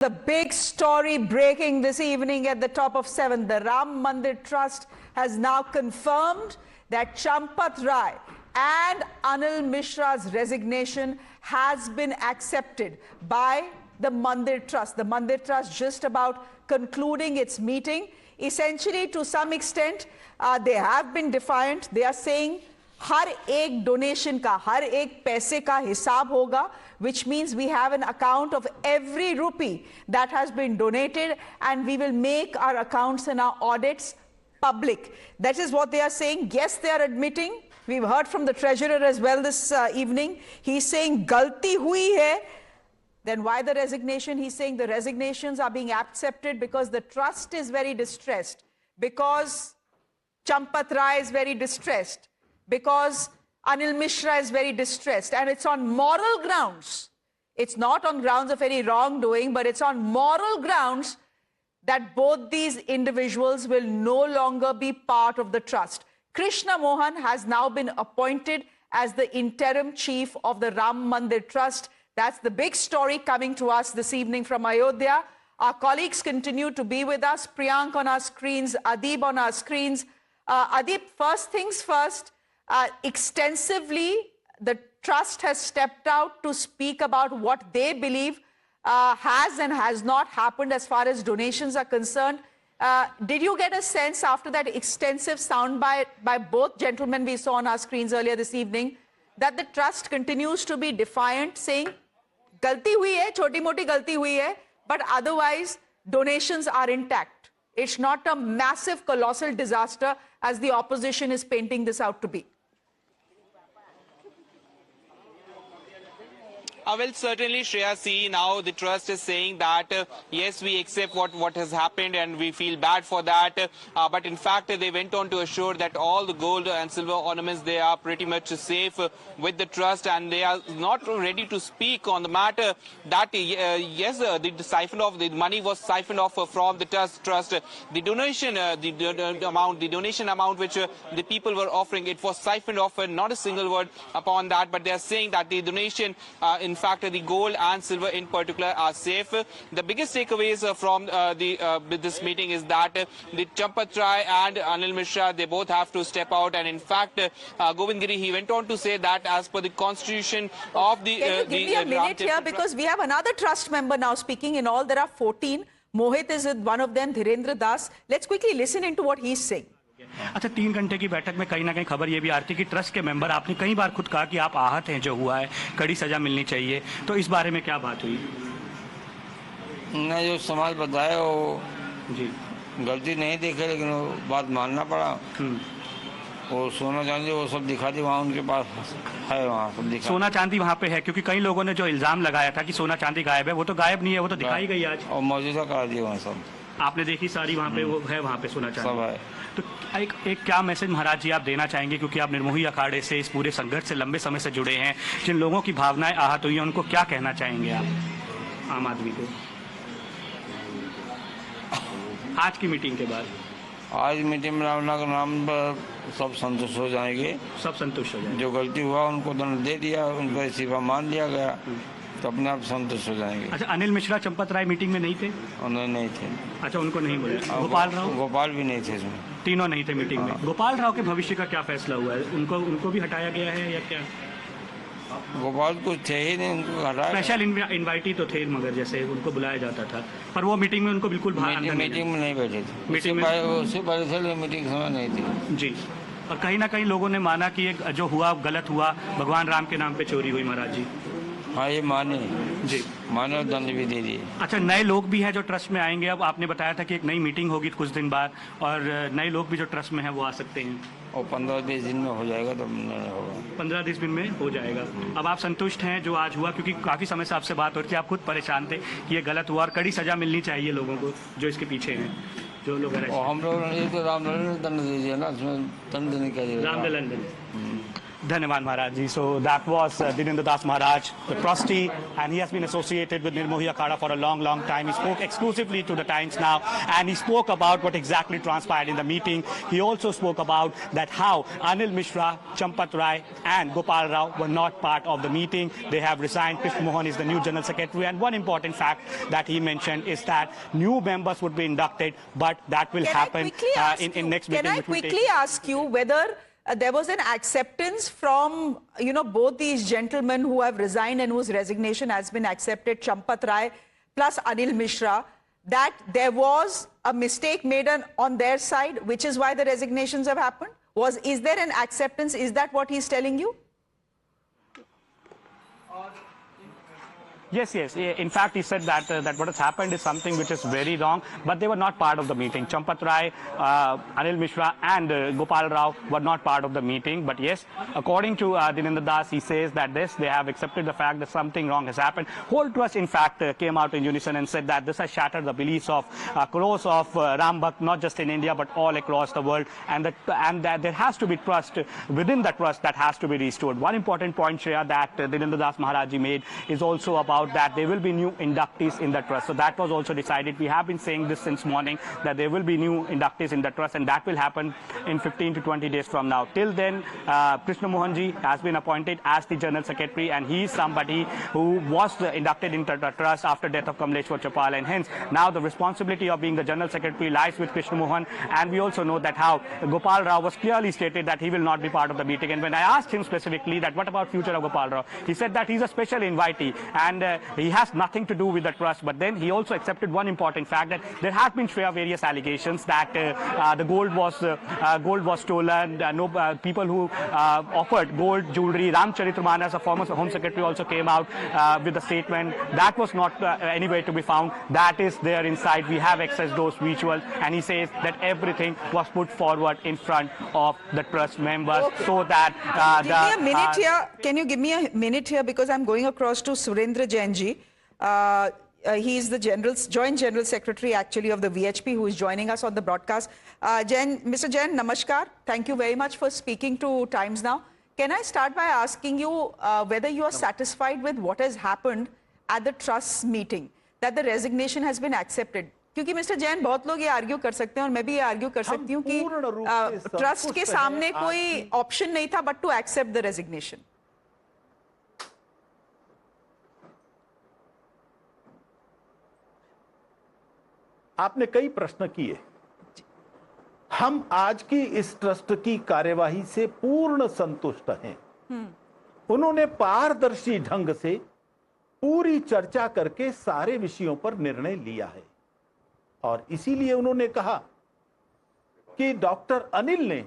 The big story breaking this evening at the top of 7. The Ram Mandir Trust has now confirmed that Champat Rai and Anil Mishra's resignation has been accepted by the Mandir Trust. The Mandir Trust just about concluding its meeting. Essentially, to some extent, they have been defiant. They are saying हर एक donation का, हर एक पैसे का हिसाब होगा, which means we have an account of every rupee that has been donated and we will make our accounts and our audits public. That is what they are saying. Yes, they are admitting. We've heard from the treasurer as well this evening. He's saying galti hui hai. Then why the resignation? He's saying the resignations are being accepted because the trust is very distressed, because Champat Rai is very distressed, because Anil Mishra is very distressed, and it's on moral grounds. It's not on grounds of any wrongdoing, but it's on moral grounds that both these individuals will no longer be part of the trust. Krishna Mohan has now been appointed as the interim chief of the Ram Mandir Trust. That's the big story coming to us this evening from Ayodhya. Our colleagues continue to be with us. Priyank on our screens, Adib on our screens. Adib, first things first, extensively, the trust has stepped out to speak about what they believe has and has not happened as far as donations are concerned. Did you get a sense after that extensive soundbite by both gentlemen we saw on our screens earlier this evening that the trust continues to be defiant, saying, galti hui hai, choti moti galti hui hai, but otherwise donations are intact. It's not a massive, colossal disaster as the opposition is painting this out to be. Well, certainly, Shreya, see, now the trust is saying that, yes, we accept what has happened and we feel bad for that. But in fact, they went on to assure that all the gold and silver ornaments, they are pretty much safe with the trust, and they are not ready to speak on the matter that, yes, the money was siphoned off from the trust. The donation, the donation amount which the people were offering, it was siphoned off, not a single word upon that. But they are saying that the donation, in fact, the gold and silver in particular are safe. The biggest takeaways from this meeting is that the Champat Rai and Anil Mishra, they both have to step out. And in fact, Govind Giri, he went on to say that as per the constitution of the... Can you give me a minute here, because we have another trust member now speaking. In all, there are 14. Mohit is one of them, Dhirendra Das. Let's quickly listen into what he's saying. अच्छा, 3 घंटे की बैठक में कहीं ना कहीं खबर ये भी आ रही थी कि ट्रस्ट के मेंबर, आपने कई बार खुद कहा कि आप आहत हैं, जो हुआ है कड़ी सजा मिलनी चाहिए, तो इस बारे में क्या बात हुई? नहीं, जो समाज बताया वो जी गलती नहीं देखे, लेकिन वो बात मानना पड़ा। वो सोना चांदी वो सब दिखा दी, वहाँ उनके पास है, वहाँ सब दिखा। सोना चांदी वहाँ पे है, क्योंकि कई लोगों ने जो इल्जाम लगाया था कि सोना चांदी गायब है, वो तो गायब नहीं है, वो तो दिखाई गई आज और मौजूदा करा दिया वहाँ सब। आपने देखी सारी वहाँ पे, वो है वहाँ पे सोना चांदी सब है। तो एक क्या मैसेज महाराज जी आप देना चाहेंगे, क्योंकि आप निर्मोही अखाड़े से, इस पूरे संघर्ष से लंबे समय से जुड़े हैं, जिन लोगों की भावनाएं आहत हुई हैं, उनको क्या कहना चाहेंगे आप आम आदमी को आज की मीटिंग के बाद? आज मीटिंग में रामना के नाम पर सब संतुष्ट हो जाएंगे, सब संतुष्ट हो जाएंगे। जो गलती हुआ उनको दंड दे दिया, उनको इस्तीफा मान लिया गया, तो अपने आप संतुष्ट हो जाएंगे। अच्छा, अनिल मिश्रा चंपत राय मीटिंग में नहीं थे? उन्होंने नहीं थे। अच्छा, उनको नहीं बोले। गोपाल भी नहीं थे इसमें, तीनों नहीं थे मीटिंग में। गोपाल राव के भविष्य का क्या फैसला हुआ है? उनको भी हटाया गया है या क्या? गोपाल कुछ थे ही नहीं, उनको हटाया। स्पेशल इनवाइटी तो थे, मगर जैसे उनको बुलाया जाता था, पर वो मीटिंग में उनको बिल्कुल मीटिंग में नहीं बैठे थे। मीटिंग में उससे पहले थे, मीटिंग समय नहीं थी जी। और कहीं ना कहीं लोगों ने माना कि जो हुआ गलत हुआ, भगवान राम के नाम पे चोरी हुई महाराज जी। हाँ, ये माने जी, माने और दंड भी दे दिए। अच्छा, नए लोग भी हैं जो ट्रस्ट में आएंगे। अब आपने बताया था कि एक नई मीटिंग होगी कुछ दिन बाद, और नए लोग भी जो ट्रस्ट में हैं वो आ सकते हैं, और 15-20 दिन में हो जाएगा, तो होगा 15-20 दिन में हो जाएगा। अब आप संतुष्ट हैं जो आज हुआ, क्योंकि काफ़ी समय से आपसे बात हो रही थी, आप खुद परेशान थे कि ये गलत हुआ और कड़ी सजा मिलनी चाहिए लोगों को जो इसके पीछे हैं, जो लोग हम लोग ने तो रामललन दंड दे दिया ना, उसमें दंड नहीं कर रामललन। Dhanyavad Maharaj ji. So that was Dinendra Das Maharaj, the trustee, and he has been associated with Nirmohi Akhada for a long, long time. He spoke exclusively to the Times Now, and he spoke about what exactly transpired in the meeting. He also spoke about that how Anil Mishra, Champat Rai, and Gopal Rao were not part of the meeting. They have resigned. Krishna Mohan is the new General Secretary, and one important fact that he mentioned is that new members would be inducted, but that will happen in next meeting. Can I quickly ask you whether there was an acceptance from, both these gentlemen who have resigned and whose resignation has been accepted, Champat Rai plus Anil Mishra, that there was a mistake made on their side, which is why the resignations have happened? Is there an acceptance? Is that what he's telling you? Yes. In fact, he said that what has happened is something which is very wrong, but they were not part of the meeting. Champat Rai, Anil Mishra, and Gopal Rao were not part of the meeting. But yes, according to Dinendra Das, he says that they have accepted the fact that something wrong has happened. Whole trust, in fact, came out in unison and said that this has shattered the beliefs of crores of Ram Bhakt, not just in India, but all across the world, and that there has to be trust within the trust that has to be restored. One important point, Shreya, that Dinendra Das Maharaj ji made is also about that there will be new inductees in the trust. So that was also decided. We have been saying this since morning, that there will be new inductees in the trust, and that will happen in 15 to 20 days from now. Till then, Krishna Mohan ji has been appointed as the General Secretary, and he is somebody who was inducted into the trust after death of Kamleshwar Chapal, and hence now the responsibility of being the General Secretary lies with Krishna Mohan. And we also know that how Gopal Rao was clearly stated that he will not be part of the meeting. And when I asked him specifically that what about future of Gopal Rao, he said that he's a special invitee, and he has nothing to do with the trust. But then he also accepted one important fact, that there have been various allegations that the gold was stolen. People who offered gold jewelry. Ramcharitmanas, a former Home Secretary, also came out with a statement that was not anywhere to be found. That is there inside. We have accessed those visuals, and he says that everything was put forward in front of the trust members, so that give me a minute here. Can you give me a minute here, because I'm going across to Surendra Jain ji. He is the Joint General Secretary actually of the VHP, who is joining us on the broadcast. Mr. Jain, namaskar. Thank you very much for speaking to Times Now. Can I start by asking you whether you are satisfied with what has happened at the trust meeting, that the resignation has been accepted? क्योंकि mister Jain, बहुत लोग ये argue कर सकते हैं और मैं भी ये आर्ग्यू कर सकती हूँ कि ट्रस्ट के सामने कोई ऑप्शन नहीं था but to accept the resignation. आपने कई प्रश्न किए. हम आज की इस ट्रस्ट की कार्यवाही से पूर्ण संतुष्ट हैं. उन्होंने पारदर्शी ढंग से पूरी चर्चा करके सारे विषयों पर निर्णय लिया है, और इसीलिए उन्होंने कहा कि डॉक्टर अनिल ने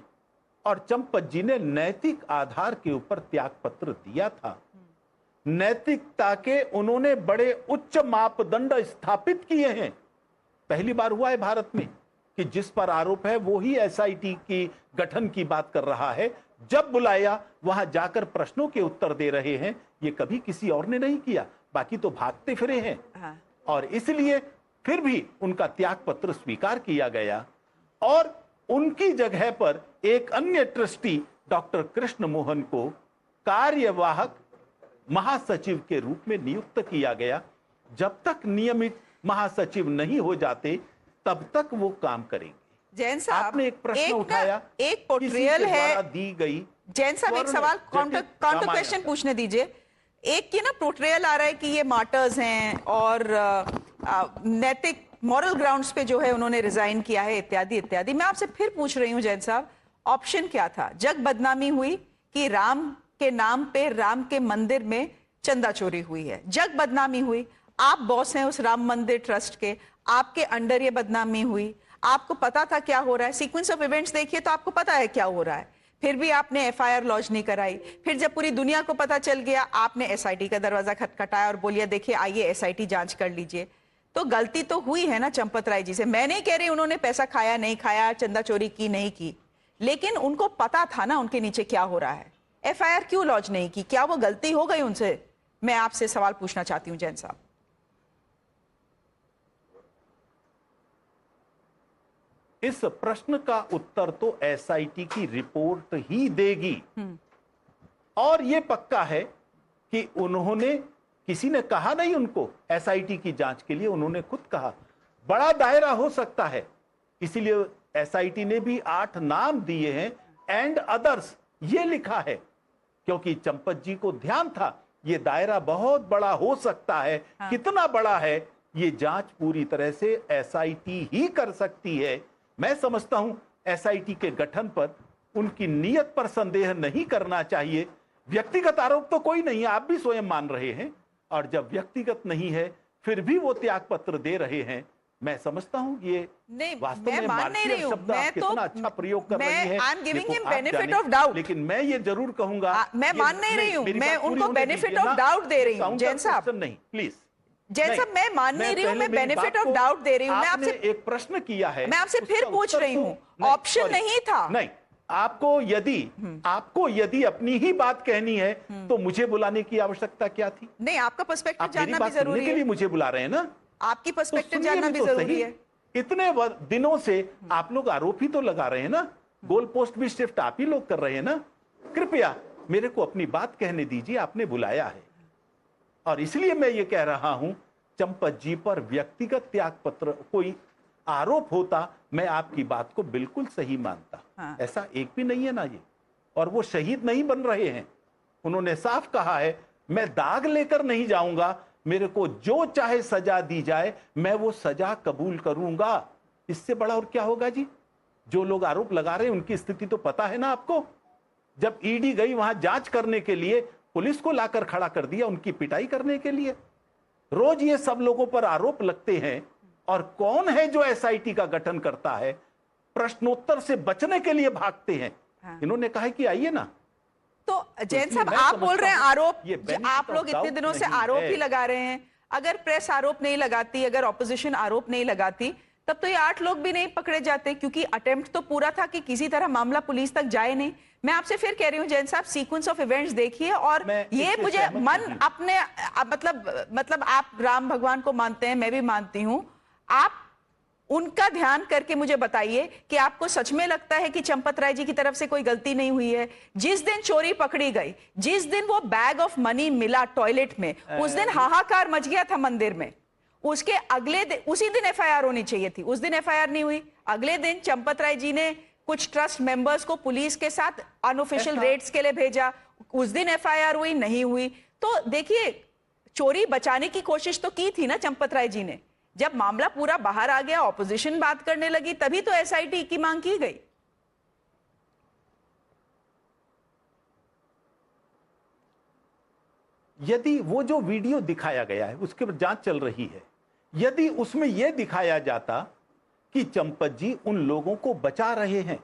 और चंपत जी ने नैतिक आधार के ऊपर त्याग पत्र दिया था. नैतिकता के उन्होंने बड़े उच्च मापदंड स्थापित किए हैं. पहली बार हुआ है भारत में कि जिस पर आरोप है वो ही एसआईटी की गठन की बात कर रहा है. जब बुलाया वहां जाकर प्रश्नों के उत्तर दे रहे हैं. ये कभी किसी और ने नहीं किया, बाकी तो भागते फिरे हैं. और इसलिए फिर भी उनका त्याग पत्र स्वीकार किया गया, और उनकी जगह पर एक अन्य ट्रस्टी डॉक्टर कृष्ण मोहन को कार्यवाहक महासचिव के रूप में नियुक्त किया गया. जब तक नियमित महासचिव नहीं हो जाते तब तक वो काम करेंगे. जैन साहब, आपने एक प्रश्न उठाया, एक पोर्ट्रेयल है दी गई. जैन साहब, एक सवाल काउंटर क्वेश्चन पूछने दीजिए. एक की ना पोर्ट्रेयल आ रहा है कि ये मार्टर्स हैं और नैतिक मॉरल ग्राउंड्स पे जो है उन्होंने रिजाइन किया है, इत्यादि इत्यादि. मैं आपसे फिर पूछ रही हूँ जैन साहब, ऑप्शन क्या था? जग बदनामी हुई कि राम के नाम पे राम के मंदिर में चंदा चोरी हुई है. जग बदनामी हुई. आप बॉस हैं उस राम मंदिर ट्रस्ट के, आपके अंडर ये बदनामी हुई. आपको पता था क्या हो रहा है. सीक्वेंस ऑफ इवेंट्स देखिए तो आपको पता है क्या हो रहा है. फिर भी आपने एफआईआर लॉन्च नहीं कराई. फिर जब पूरी दुनिया को पता चल गया, आपने एसआईटी का दरवाजा खटखटाया और बोलिए देखिए आइए एसआईटी जांच कर लीजिए. तो गलती तो हुई है ना चंपत राय जी से. मैं नहीं कह रही उन्होंने पैसा खाया नहीं खाया, चंदा चोरी की नहीं की, लेकिन उनको पता था ना उनके नीचे क्या हो रहा है. एफआईआर क्यों लॉन्च नहीं की? क्या वो गलती हो गई उनसे? मैं आपसे सवाल पूछना चाहती हूँ जैन साहब. इस प्रश्न का उत्तर तो एसआईटी की रिपोर्ट ही देगी. और ये पक्का है कि उन्होंने, किसी ने कहा नहीं उनको एसआईटी की जांच के लिए, उन्होंने खुद कहा बड़ा दायरा हो सकता है, इसीलिए एसआईटी ने भी 8 नाम दिए हैं एंड अदर्स ये लिखा है, क्योंकि चंपत जी को ध्यान था ये दायरा बहुत बड़ा हो सकता है। हाँ। कितना बड़ा है ये जांच पूरी तरह से एसआईटी ही कर सकती है। मैं समझता हूं एसआईटी के गठन पर उनकी नीयत पर संदेह नहीं करना चाहिए। व्यक्तिगत आरोप तो कोई नहीं है, आप भी स्वयं मान रहे हैं, और जब व्यक्तिगत नहीं है फिर भी वो त्याग पत्र दे रहे हैं, मैं समझता हूं ये नहीं, वास्तव मैं में मान नहीं रही हूं, मैं तो कितना अच्छा प्रयोग कर रही है। I am giving him benefit of doubt, लेकिन मैं ये जरूर कहूंगा, मैं मान नहीं रही हूं, मैं उनको बेनिफिट ऑफ डाउट दे रही हूं। जैन साहब नहीं, प्लीज जैन साहब, मैं मान नहीं रही हूं, मैं बेनिफिट ऑफ डाउट दे रही हूं। मैं आपसे एक प्रश्न किया है, मैं आपसे फिर पूछ रही हूं, ऑप्शन नहीं था। नहीं, आपको यदि अपनी ही बात कहनी है तो मुझे बुलाने की आवश्यकता क्या थी? नहीं, आपका पर्सपेक्टिव जानना भी जरूरी है। के लिए मुझे बुला रहे हैं ना, आपकी पर्सपेक्टिव जानना भी जरूरी है। इतने दिनों से आप लोग आरोप ही तो लगा रहे हैं ना, गोल पोस्ट भी शिफ्ट आप ही लोग कर रहे हैं ना। कृपया मेरे को अपनी बात कहने दीजिए, आपने बुलाया है और इसलिए मैं ये कह रहा हूं, चंपत जी पर व्यक्तिगत त्याग पत्र कोई आरोप होता मैं आपकी बात को बिल्कुल सही मानता। हाँ। ऐसा एक भी नहीं है ना ये, और वो शहीद नहीं बन रहे हैं। उन्होंने साफ कहा है मैं दाग लेकर नहीं जाऊंगा, मेरे को जो चाहे सजा दी जाए मैं वो सजा कबूल करूंगा। इससे बड़ा और क्या होगा जी? जो लोग आरोप लगा रहे हैं उनकी स्थिति तो पता है ना आपको। जब ईडी गई वहां जांच करने के लिए, पुलिस को लाकर खड़ा कर दिया उनकी पिटाई करने के लिए। रोज ये सब लोगों पर आरोप लगते हैं, और कौन है जो एसआईटी का गठन करता है? प्रश्नोत्तर से बचने के लिए भागते हैं। हाँ। इन्होंने कहा कि आइए ना। तो जैन साहब, आप बोल रहे हैं आरोप, आप लोग इतने दिनों से आरोप ही लगा रहे हैं। अगर प्रेस आरोप नहीं लगाती, अगर ऑपोजिशन आरोप नहीं लगाती, तब तो ये 8 लोग भी नहीं पकड़े जाते, क्योंकि अटेम्प्ट तो पूरा था कि किसी तरह मामला पुलिस तक जाए नहीं। मैं आपसे फिर कह रही हूं जैन साहब, सीक्वेंस ऑफ इवेंट्स देखिए, और ये मुझे मन अपने मतलब आप राम भगवान को मानते हैं, मैं भी मानती हूं, आप उनका ध्यान करके मुझे बताइए कि आपको सच में लगता है कि चंपत राय जी की तरफ से कोई गलती नहीं हुई है? जिस दिन चोरी पकड़ी गई, जिस दिन वो बैग ऑफ मनी मिला टॉयलेट में, उस दिन हाहाकार मच गया था मंदिर में। उसके अगले दिन, उसी दिन एफआईआर होनी चाहिए थी, उस दिन एफआईआर नहीं हुई। अगले दिन चंपत राय जी ने कुछ ट्रस्ट मेंबर्स को पुलिस के साथ अनऑफिशियल रेड्स के लिए भेजा, उस दिन एफआईआर हुई नहीं हुई। तो देखिए, चोरी बचाने की कोशिश तो की थी ना चंपत राय जी ने। जब मामला पूरा बाहर आ गया, ऑपोजिशन बात करने लगी, तभी तो एसआईटी की मांग की गई। यदि वो जो वीडियो दिखाया गया है उसके पर जांच चल रही है, यदि उसमें यह दिखाया जाता कि चंपत जी उन लोगों को बचा रहे हैं,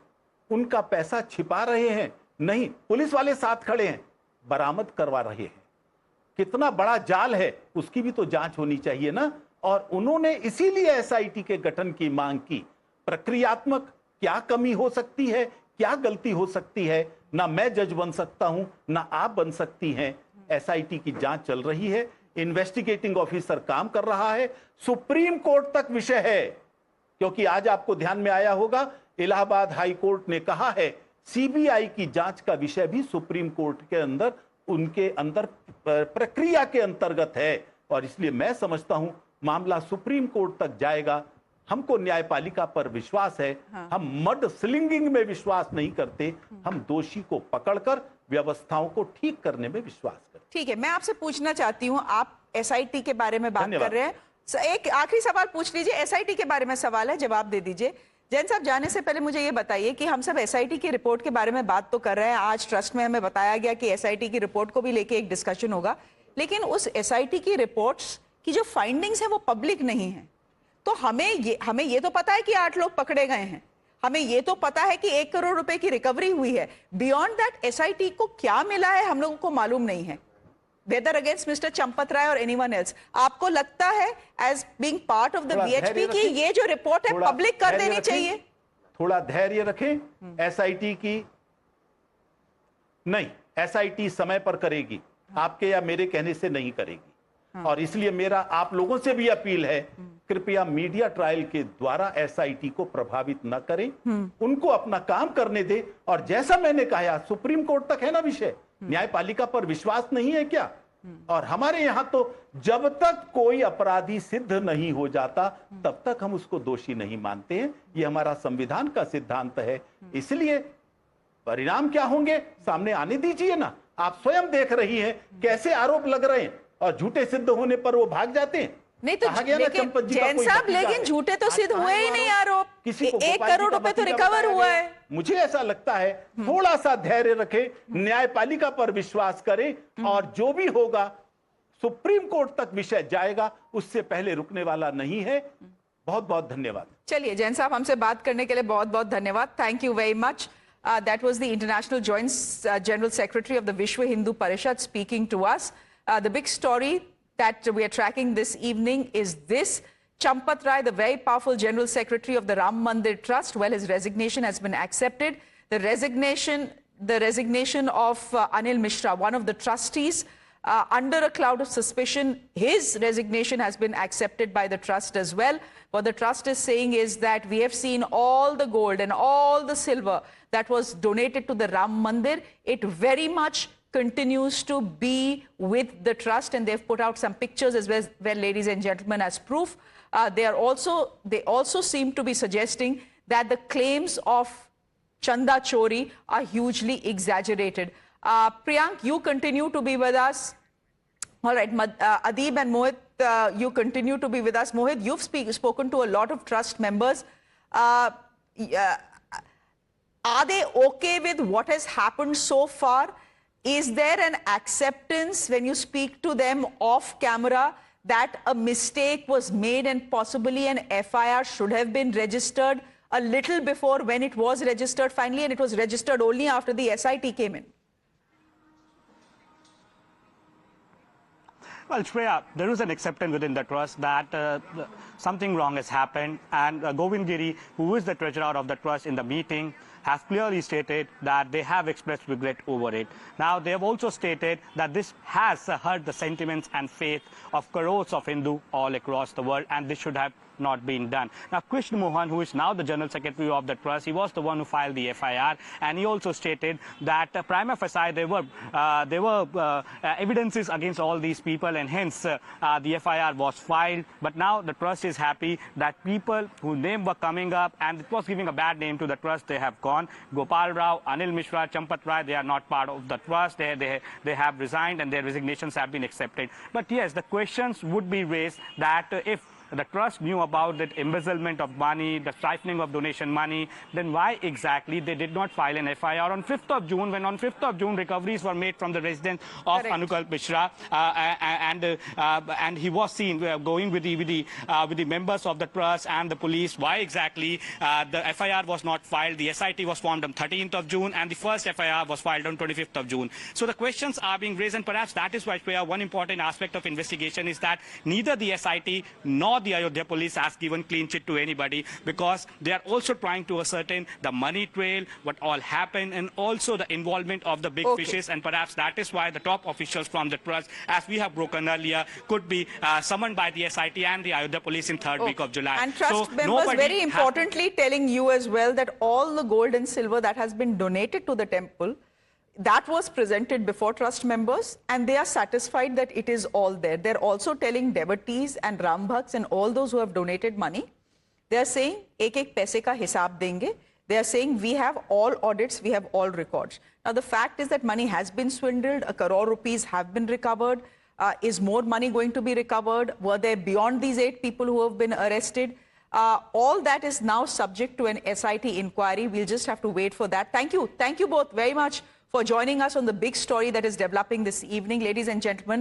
उनका पैसा छिपा रहे हैं, नहीं, पुलिस वाले साथ खड़े हैं, बरामद करवा रहे हैं, कितना बड़ा जाल है उसकी भी तो जांच होनी चाहिए ना। और उन्होंने इसीलिए एसआईटी के गठन की मांग की। प्रक्रियात्मक क्या कमी हो सकती है, क्या गलती हो सकती है, ना मैं जज बन सकता हूं, ना आप बन सकती हैं। एसआईटी की जांच चल रही है, इन्वेस्टिगेटिंग ऑफिसर काम कर रहा है, सुप्रीम कोर्ट तक विषय है। क्योंकि आज आपको ध्यान में आया होगा, इलाहाबाद हाई कोर्ट ने कहा है सीबीआई की जांच का विषय भी सुप्रीम कोर्ट के अंदर, उनके अंदर प्रक्रिया के अंतर्गत है, और इसलिए मैं समझता हूं मामला सुप्रीम कोर्ट तक जाएगा। हमको न्यायपालिका पर विश्वास है। हाँ। हम मड स्लिंगिंग में विश्वास नहीं करते, हम दोषी को पकड़कर व्यवस्थाओं को ठीक करने में विश्वास करते। ठीक है, मैं आपसे पूछना चाहती हूं, आप एसआईटी के बारे में बात कर रहे हैं, एक आखिरी सवाल पूछ लीजिए। एसआईटी के बारे में सवाल है, जवाब दे दीजिए। जैन साहब, जाने से पहले मुझे ये बताइए कि हम सब एसआईटी की रिपोर्ट के बारे में बात तो कर रहे हैं, आज ट्रस्ट में हमें बताया गया कि एसआईटी की रिपोर्ट को भी लेके एक डिस्कशन होगा, लेकिन उस एसआईटी की रिपोर्ट्स की जो फाइंडिंग्स है वो पब्लिक नहीं है। तो हमें ये तो पता है कि 8 लोग पकड़े गए हैं, हमें ये तो पता है कि 1 करोड़ रुपए की रिकवरी हुई है। बियॉन्ड दैट एसआईटी को क्या मिला है हम लोगों को मालूम नहीं है, whether against Mister Champat Rai और एनीवन एल्स। आपको लगता है as being part of the VHP कि ये जो रिपोर्ट है पब्लिक कर देनी चाहिए? थोड़ा धैर्य रखें। एसआईटी की नहीं, एसआईटी समय पर करेगी, आपके या मेरे कहने से नहीं करेगी। और इसलिए मेरा आप लोगों से भी अपील है, कृपया मीडिया ट्रायल के द्वारा एसआईटी को प्रभावित न करें, उनको अपना काम करने दे। और जैसा मैंने कहा, सुप्रीम कोर्ट तक है ना विषय, न्यायपालिका पर विश्वास नहीं है क्या? और हमारे यहां तो जब तक कोई अपराधी सिद्ध नहीं हो जाता तब तक हम उसको दोषी नहीं मानते हैं। ये हमारा संविधान का सिद्धांत है। इसलिए परिणाम क्या होंगे सामने आने दीजिए ना। आप स्वयं देख रही हैं कैसे आरोप लग रहे हैं और झूठे सिद्ध होने पर वो भाग जाते हैं। नहीं तो लेकिन जैन साहब, लेकिन झूठे तो सिद्ध हुए ही नहीं आरोप। 1 करोड़ रुपए तो रिकवर हुआ है। मुझे ऐसा लगता है थोड़ा सा धैर्य रखें, न्यायपालिका पर विश्वास करें और जो भी होगा सुप्रीम कोर्ट तक विषय जाएगा, उससे पहले रुकने वाला नहीं है। बहुत बहुत धन्यवाद। चलिए जैन साहब, हमसे बात करने के लिए बहुत बहुत धन्यवाद। Thank you very much. That was the International Joint General Secretary of the Vishwa Hindu Parishad speaking to us. The big story that we are tracking this evening is this. Champat Rai, the very powerful General Secretary of the Ram Mandir Trust, well, his resignation has been accepted. The resignation of Anil Mishra, one of the trustees, under a cloud of suspicion, his resignation has been accepted by the trust as well. What the trust is saying is that we have seen all the gold and all the silver that was donated to the Ram Mandir. It very much continues to be with the trust, and they've put out some pictures as well, ladies and gentlemen, as proof. They also seem to be suggesting that the claims of Chanda Chori are hugely exaggerated. Priyank, you continue to be with us. All right, Adib and Mohit, you continue to be with us. Mohit, you've spoken to a lot of trust members. Are they okay with what has happened so far? Is there an acceptance when you speak to them off camera that a mistake was made and possibly an FIR should have been registered a little before when it was registered finally, and it was registered only after the SIT came in? Well, Shreya, there is an acceptance within the trust that something wrong has happened, and Govind Giri, who is the treasurer of the trust, in the meeting has clearly stated that they have expressed regret over it. Now, they have also stated that this has hurt the sentiments and faith of crores of Hindu all across the world, and this should have not been done. Now, Krishna Mohan, who is now the General Secretary of the Trust, he was the one who filed the FIR, and he also stated that prima facie there were evidences against all these people, and hence the FIR was filed. But now the Trust is happy that people whose name were coming up and it was giving a bad name to the Trust, they have gone. Gopal Rao, Anil Mishra, Champat Rai, they are not part of the Trust. They have resigned and their resignations have been accepted. But yes, the questions would be raised that if the trust knew about that embezzlement of money, the siphoning of donation money, then why exactly they did not file an FIR on 5th of June, when on 5th of June recoveries were made from the residence of Anukal Mishra, and he was seen going with the members of the trust and the police. Why exactly the FIR was not filed? The SIT was formed on 13th of June and the first FIR was filed on 25th of June. So the questions are being raised, and perhaps that is why one important aspect of investigation is that neither the SIT nor the Ayodhya police has given clean chit to anybody, because they are also trying to ascertain the money trail, what all happened, and also the involvement of the big fishes. And perhaps that is why the top officials from the trust, as we have broken earlier, could be summoned by the SIT and the Ayodhya police in third week of July. And trust members very importantly telling you as well that all the gold and silver that has been donated to the temple, that was presented before trust members, and they are satisfied that it is all there. They're also telling devotees and Ram Bhakts and all those who have donated money, they are saying, ek paise ka hisab denge. They are saying, we have all audits, we have all records. Now, the fact is that money has been swindled, 1 crore rupees have been recovered. Is more money going to be recovered? Were there beyond these 8 people who have been arrested? All that is now subject to an SIT inquiry. We'll just have to wait for that. Thank you both very much for joining us on the big story that is developing this evening. Ladies and gentlemen,